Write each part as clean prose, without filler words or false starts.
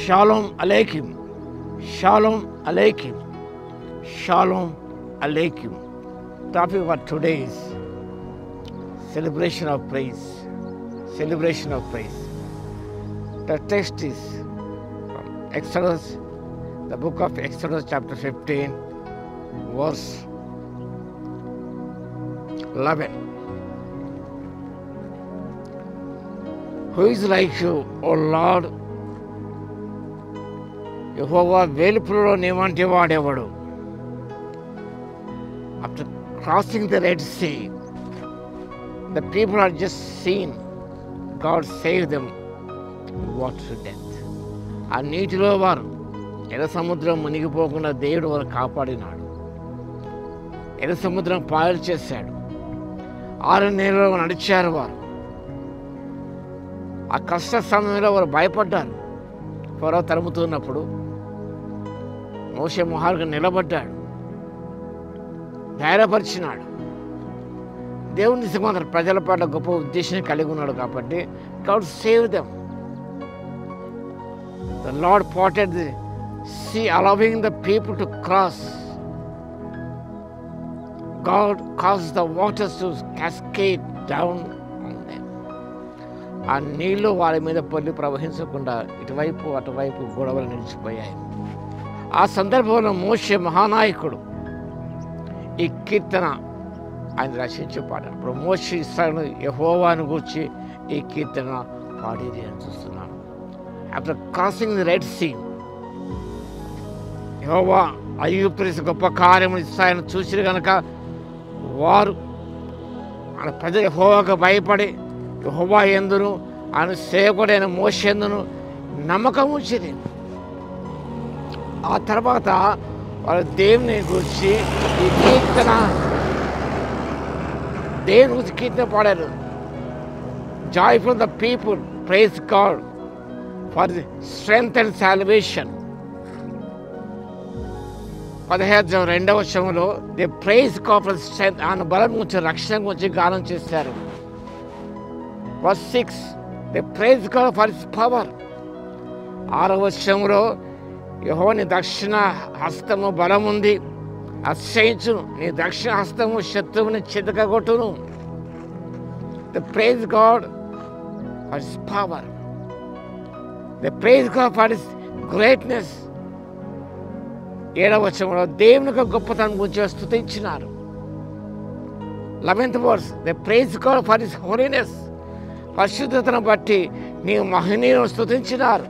Shalom Aleichem. Shalom Aleichem. Shalom Aleichem. Topic for today is celebration of praise. Celebration of praise. The text is from Exodus, the book of Exodus chapter 15, verse 11. Who is like you, O Lord? యెహోవా వేలుపులలో నీవంటి వాడెవడు? After crossing the Red Sea, the people had just seen God save them water to death. ఆ నీటిలో వారు ఎర్ర సముద్రం మునిగిపోకుండా దేవుడు వారు కాపాడినాడు. ఎర్ర సముద్రం పాయలు చేశాడు. 6 నెలలు నడిచారు వారు. ఆ కష్ట సమయంలో వారు భయపడ్డారు. ఫరో తరుముతున్నప్పుడు మోషే మహార్గా నిలబడ్డాడు, ధైర్యపరిచినాడు. దేవుని నిజంగా ప్రజల పట్ల గొప్ప ఉద్దేశం కలిగి ఉన్నాడు కాబట్టి God save them. The lord parted the sea allowing the people to cross. God caused the waters to cascade down on them. ఆ నీళ్లు వారి మీద పొల్లి ప్రవహించకుండా ఇటువైపు అటువైపు గొడవలు నిలిచిపోయాయి. ఆ సందర్భంలో మోషే మహానాయకుడు ఈ కీర్తన ఆయన రచించి పాడారు. ఇప్పుడు మోషే ఇస్రాయేలు యెహోవాను గూర్చి ఈ కీర్తన పాడేది అని చూస్తున్నాను. After crossing the red sea, యెహోవా ఐగుప్తు గొప్ప కార్యము ఇస్రాయేలును చూసిరు గనక వారు ఆయన ప్రజలు యెహోవాకు భయపడి యెహోవా యందును ఆయన సేవకుడైన మోషే యందును నమ్మకం ఉంచిరి. ఆ తర్వాత వారు దేవుని గురించి ఈ కీర్తన దేవుని గురించి కీర్తన పాడారు. Joyful the people praise God for the strength and salvation. 15వ వచనంలో the praise God for strength, ఆయన బలం గురించి రక్షణ గురించి గానం చేశారు. Verse 6, the praise God for his power. 6వ వచనంలో యెహోవా నీ దక్షిణ హస్తము బలముంది, అతిశయించును, నీ దక్షిణ హస్తము శత్రువుని చితకగొట్టును. The praise God for his power. The praise God for his greatness. 7వ వచనంలో దేవునికి గొప్పతనం గురించి స్తుతించినారు. 11th verse, the praise God for his holiness. పరిశుద్ధతను బట్టి నీవు మహనీయులను స్తుతించినారు.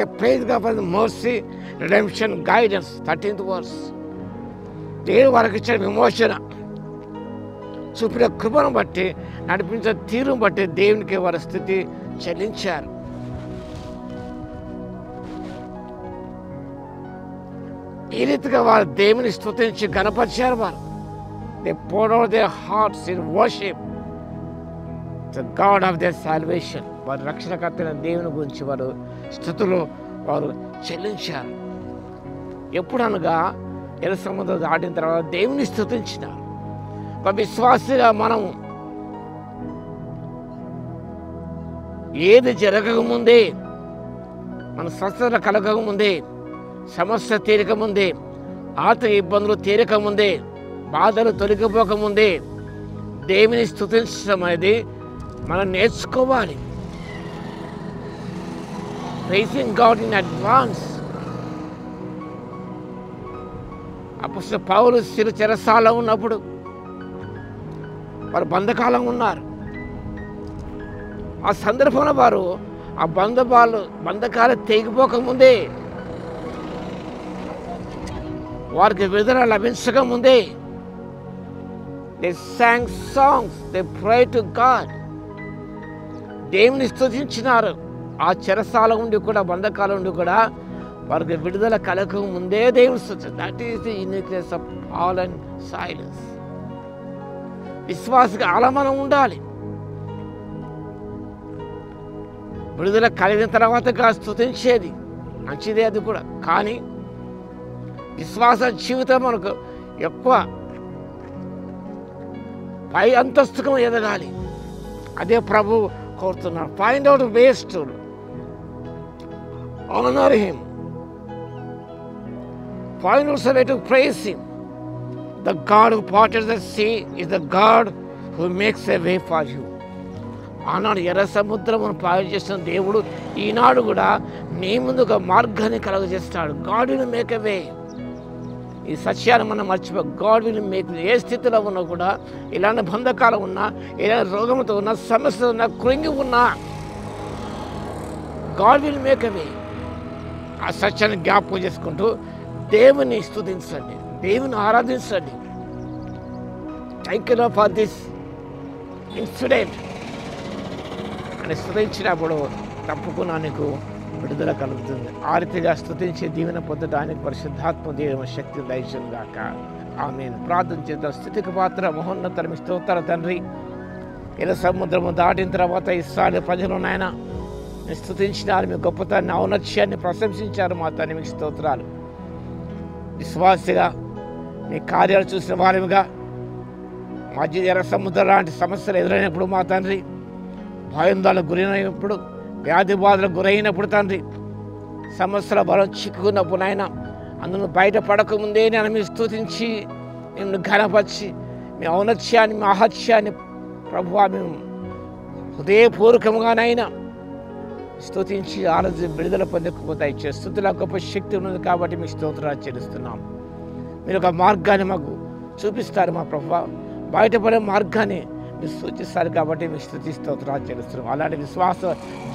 A praise God for the mercy, redemption, guidance. 13th verse. దేవుడు వారికి ఇచ్చిన విమోచన, చూపిన కృపను బట్టి, నడిపించిన తీరును బట్టి దేవునికి వారి స్థితి చెల్లించారు. ఈ రీతిగా వారు దేవుని స్తుతించి గణపరిచారు. వారు they poured out their hearts in worship the God of their salvation. వారి రక్షణకర్తైన దేవుని గురించి వారు స్తుతులు వారు చెల్లించారు. ఎప్పుడనగా ఎర్ర సముద్రం దాటిన తర్వాత దేవుని స్తుతించినారు. విశ్వాసిగా మనము ఏది జరగకముందే, మన స్వస్థత కలగకముందే, సమస్య తీరకముందే, ఆర్థిక ఇబ్బందులు తీరకముందే, బాధలు తొలగిపోకముందే దేవుని స్తుతించడం అనేది మనం నేర్చుకోవాలి. Praising God in advance. అప్పుడు పౌలు చెరసాల ఉన్నప్పుడు వారు బంధకాలం ఉన్నారు. ఆ సందర్భంలో వారు ఆ బంధకాలు తెగిపోకముందే, వారికి విడుదల లభించకముందే they sang songs, they prayed to God. దేవుని స్తుతించినారు. ఆ చెరసాల ఉండి కూడా, బంధకాల ఉండి కూడా వారికి విడుదల కలగక ముందే దేవుని స్తుతించారు. That is the uniqueness of Paul and Silas. విశ్వాసకి ఆలమనం ఉండాలి. విడుదల కలిగిన తర్వాత స్తుతించేది మంచిదే, అది కూడా. కానీ విశ్వాస జీవితం మనకు ఎక్కువ పై అంతస్తుకు ఎదగాలి. అదే ప్రభు కోరుతున్నారు. Find out ways to Honor him. Find also a way to praise him. The God who parted the sea is the God who makes a way for you. ఆనాడు ఎర్ర సముద్రమును పాడు చేసిన దేవుడు ఈనాడు కూడా నీ ముందు ఒక మార్గాన్ని కలుగజేస్తాడు. గాడ్ విల్ మేక్ ఎ వే. ఈ సత్యాన్ని మనం మర్చిపో. God will make. ఏ స్థితిలో ఉన్నా కూడా, ఇలాంటి బంధకాలు ఉన్నా, ఇలాంటి రోగంతో ఉన్నా, సమస్యలు ఉన్నా, కృంగి ఉన్నా, గాడ్ విల్ మేక్ ఎ వే. ఆ సత్యాన్ని జ్ఞాపకం చేసుకుంటూ దేవుని స్తుతించండి, దేవుని ఆరాధించండి. Thank you for this incident అని స్తుతించినప్పుడు తప్పకుండా నీకు విడుదల కలుగుతుంది. ఆ రీతిగా స్తుతించి దీవెన పొందడానికి పరిశుద్ధాత్మ దేవుని శక్తిని దయచేయును గాక. ఆమేన్. ప్రార్థన చేద్దాం. స్థితికి పాత్ర మహోన్నత మీ స్తోత్ర తండ్రి. ఎర్ర సముద్రము దాటిన తర్వాత ఇస్రాయేలు ప్రజలు నాయన మీరు స్తుతించినారు, మీ గొప్పతనాన్ని ఔన్నత్యాన్ని ప్రశంసించారు. మా తండ్రి మీకు స్తోత్రాలు. విశ్వాసిగా మీ కార్యాలు చూసిన వారిగా మధ్య ఎర్ర సముద్రం లాంటి సమస్యలు ఎదురైనప్పుడు మా తండ్రి, భయందాలకు గురైనప్పుడు, వ్యాధి బాధలకు గురైనప్పుడు తండ్రి, సమస్యల బలం చిక్కుకున్నప్పుడు నాయన అందులో బయటపడకముందే నేను మీరు స్తుతించి మిమ్మల్ని ఘనపరిచి మీ ఔన్నత్యాన్ని మీ ఆహత్యాన్ని ప్రభువా మేము హృదయపూర్వకంగానైనా స్తుతించి ఆరాధన విడుదల పొందకపోతాయి. ఇచ్చే స్తుతిలో గొప్ప శక్తి ఉన్నది కాబట్టి మీ స్తోత్రాలు చెల్లిస్తున్నాం. మీరు ఒక మార్గాన్ని మాకు చూపిస్తారు మా ప్రభువా, బయటపడే మార్గాన్ని మీరు సూచిస్తారు కాబట్టి మీ స్తుతి స్తోత్రాలు చెల్లిస్తున్నాం. అలాంటి విశ్వాస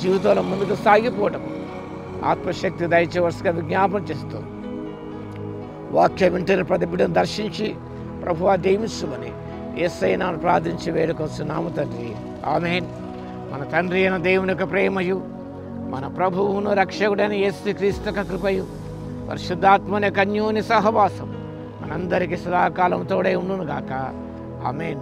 జీవితంలో ముందుకు సాగిపోవటం ఆత్మశక్తి దయచేవలసిగా విజ్ఞాపన చేస్తూ వాక్యం వింటున్న ప్రతి బిడ్డను దర్శించి ప్రభువా దీవించుమని యేసయ్య నామమున ప్రార్థించి వేడుకొస్తున్నాము తండ్రి. ఆమేన్. మన తండ్రి అయిన దేవుని యొక్క ప్రేమయు, మన ప్రభువును రక్షకుడైన యేసుక్రీస్తు యొక్క కృపయు, పరిశుద్ధాత్మని యొక్క అన్యోన్య సహవాసం మనందరికీ సదాకాలం తోడై ఉండును గాక. ఆమేన్.